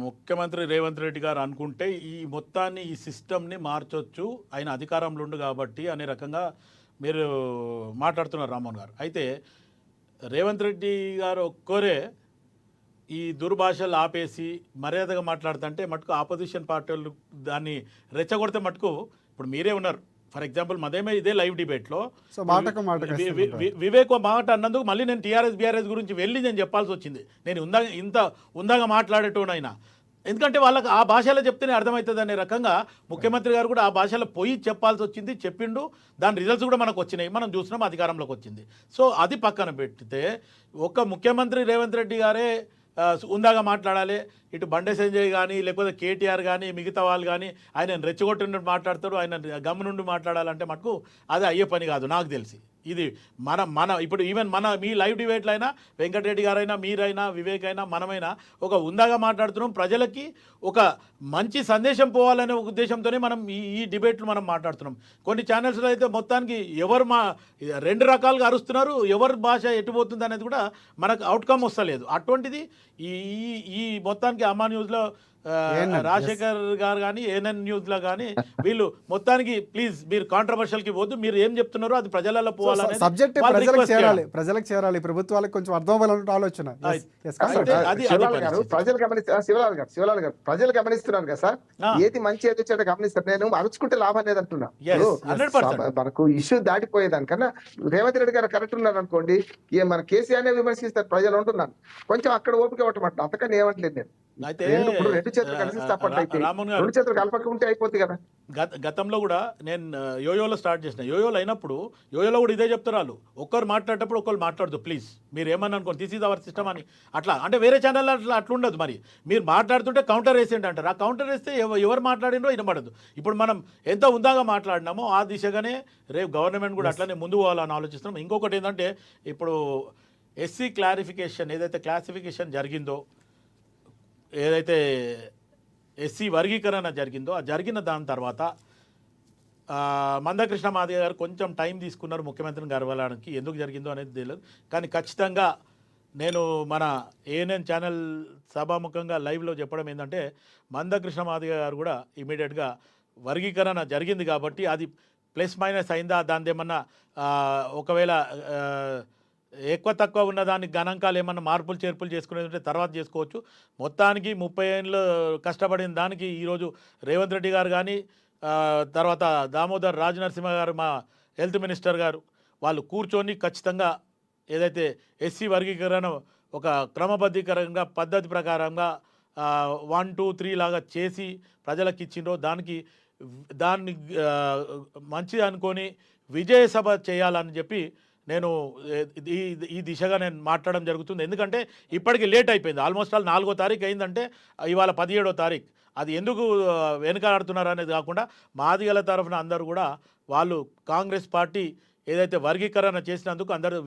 ముఖ్యమంత్రి రేవంత్ రెడ్డి గారు అనుకుంటే ఈ మొత్తాన్ని ఈ సిస్టమ్ని మార్చొచ్చు ఆయన అధికారంలో ఉండు కాబట్టి అనే రకంగా మీరు మాట్లాడుతున్నారు రామ్మోహన్ గారు. అయితే రేవంత్ రెడ్డి గారు ఒక్కరే ఈ దుర్భాషలు ఆపేసి మర్యాదగా మాట్లాడుతుంటే మటుకు ఆపోజిషన్ పార్టీ వాళ్ళు దాన్ని రెచ్చగొడితే మటుకు ఇప్పుడు మీరే ఉన్నారు. ఫర్ ఎగ్జాంపుల్ మదేమే ఇదే లైవ్ డిబేట్లో వివేక్ మాట అన్నందుకు మళ్ళీ నేను టీఆర్ఎస్ బీఆర్ఎస్ గురించి వెళ్ళి నేను చెప్పాల్సి వచ్చింది. నేను ఇంత ఉందాగా మాట్లాడేటోనైనా, ఎందుకంటే వాళ్ళకి ఆ భాషలో చెప్తేనే అర్థమవుతుంది అనే రకంగా ముఖ్యమంత్రి గారు కూడా ఆ భాషలో పోయి చెప్పాల్సి వచ్చింది. చెప్పిండు, దాని రిజల్ట్స్ కూడా మనకు వచ్చినాయి, మనం చూసినాం, అధికారంలోకి వచ్చింది. సో అది పక్కన పెడితే ఒక ముఖ్యమంత్రి రేవంత్ రెడ్డి గారే ఉందాగా మాట్లాడాలి. ఇటు బండే సంజయ్ కానీ లేకపోతే కేటీఆర్ కానీ మిగతా వాళ్ళు కానీ ఆయన రెచ్చగొట్టినట్టు మాట్లాడతారు, ఆయన గమ్ము నుండి మాట్లాడాలంటే మటుకు అది అయ్యే పని కాదు నాకు తెలిసి. ఇది మన ఇప్పుడు ఈవెన్ మీ లైవ్ డిబేట్లు అయినా వెంకటరెడ్డి గారైనా మీరైనా వివేక్ అయినా మనమైనా ఒక ఉందాగా మాట్లాడుతున్నాం. ప్రజలకి ఒక మంచి సందేశం పోవాలనే ఉద్దేశంతోనే మనం ఈ డిబేట్లు మనం మాట్లాడుతున్నాం. కొన్ని ఛానల్స్లో అయితే మొత్తానికి ఎవరు రెండు రకాలుగా అరుస్తున్నారు, ఎవరి భాష ఎటుపోతుంది అనేది కూడా మనకు అవుట్కమ్ వస్తలేదు. అటువంటిది ఈ మొత్తానికి అమ్మా న్యూస్లో రాజశేఖర్ గారు కానీ ఏఎన్ఎన్ న్యూస్లో కానీ వీళ్ళు మొత్తానికి ప్లీజ్ మీరు కాంట్రవర్షియల్కి పోద్దు, మీరు ఏం చెప్తున్నారో అది ప్రజలలో పోవాలని సబ్జెక్ట్ ప్రజలకు చేరాలి, ప్రభుత్వాలకు కొంచెం అర్థం అవ్వాలన్న ఆలోచన. ప్రజలు గమనిస్తున్నారు కదా సార్, ఏది మంచి ఏది వచ్చాడో గమనిస్తారు. నేను అరుచుకుంటే లాభం లేదు అంటున్నా. మనకు ఇష్యూ దాటిపోయేదానికన్నా రేవంత్ రెడ్డి గారు కరెక్ట్ ఉన్నారు అనుకోండి, మన కేసీఆర్ విమర్శిస్తారు ప్రజలు ఉంటున్నాను, కొంచెం అక్కడ ఓపిక పట్టమంట, అంతకన్నా ఏమంటలేదు నేను. గతంలో కూడా నేను యోయోలో స్టార్ట్ చేసిన, యోయోలో అయినప్పుడు యోయోలో కూడా ఇదే చెప్తారు వాళ్ళు, ఒక్కరు మాట్లాడేటప్పుడు ఒకరు మాట్లాడదు ప్లీజ్, మీరు ఏమన్నా అనుకోండి దిస్ ఈజ్ అవర్ సిస్టమ్ అని. అట్లా అంటే వేరే ఛానల్ అట్లుండదు. మరి మీరు మాట్లాడుతుంటే కౌంటర్ వేసేయండి అంటారు, ఆ కౌంటర్ వేస్తే ఎవరు మాట్లాడినో వినబడదు. ఇప్పుడు మనం ఎంత ఉందాగా మాట్లాడినామో ఆ దిశగానే రేపు గవర్నమెంట్ కూడా అట్లనే ముందు పోవాలని ఆలోచిస్తున్నాం. ఇంకొకటి ఏంటంటే ఇప్పుడు ఎస్సీ క్లారిఫికేషన్ ఏదైతే క్లాసిఫికేషన్ జరిగిందో, ఏదైతే ఎస్సీ వర్గీకరణ జరిగిందో ఆ జరిగిన దాని తర్వాత మందకృష్ణ మాదిగ గారు కొంచెం టైం తీసుకున్నారు ముఖ్యమంత్రిని గర్వలానికి, ఎందుకు జరిగిందో అనేది తెలియదు. కానీ ఖచ్చితంగా నేను మన ఏఎన్ఎన్ ఛానల్ సభాముఖంగా లైవ్లో చెప్పడం ఏంటంటే మందకృష్ణ మాదిగ గారు కూడా ఇమీడియట్గా వర్గీకరణ జరిగింది కాబట్టి అది ప్లస్ మైనస్ అయిందా, దాని ఏమన్నా ఒకవేళ ఎక్కువ తక్కువ ఉన్న దానికి గణాంకాలు ఏమన్నా మార్పులు చేర్పులు చేసుకునేది తర్వాత చేసుకోవచ్చు. మొత్తానికి 30 ఏళ్ళు కష్టపడిన దానికి ఈరోజు రేవంత్ రెడ్డి గారు కానీ తర్వాత దామోదర్ రాజనరసింహ గారు మా హెల్త్ మినిస్టర్ గారు వాళ్ళు కూర్చొని ఖచ్చితంగా ఏదైతే ఎస్సీ వర్గీకరణ ఒక క్రమబద్ధీకరంగా పద్ధతి ప్రకారంగా 1, 2, 3 లాగా చేసి ప్రజలకు ఇచ్చిండ్రో దాన్ని మంచిది అనుకొని విజయ సభ చేయాలని చెప్పి నేను ఈ దిశగా నేను మాట్లాడడం జరుగుతుంది. ఎందుకంటే ఇప్పటికి లేట్ అయిపోయింది, ఆల్మోస్ట్ ఆల్ 4వ తారీఖు అయిందంటే ఇవాళ 17వ తారీఖు. అది ఎందుకు వెనకాడుతున్నారు అనేది కాకుండా మాదిగల తరఫున అందరూ కూడా వాళ్ళు కాంగ్రెస్ పార్టీ ఏదైతే వర్గీకరణ చేసినందుకు అందరూ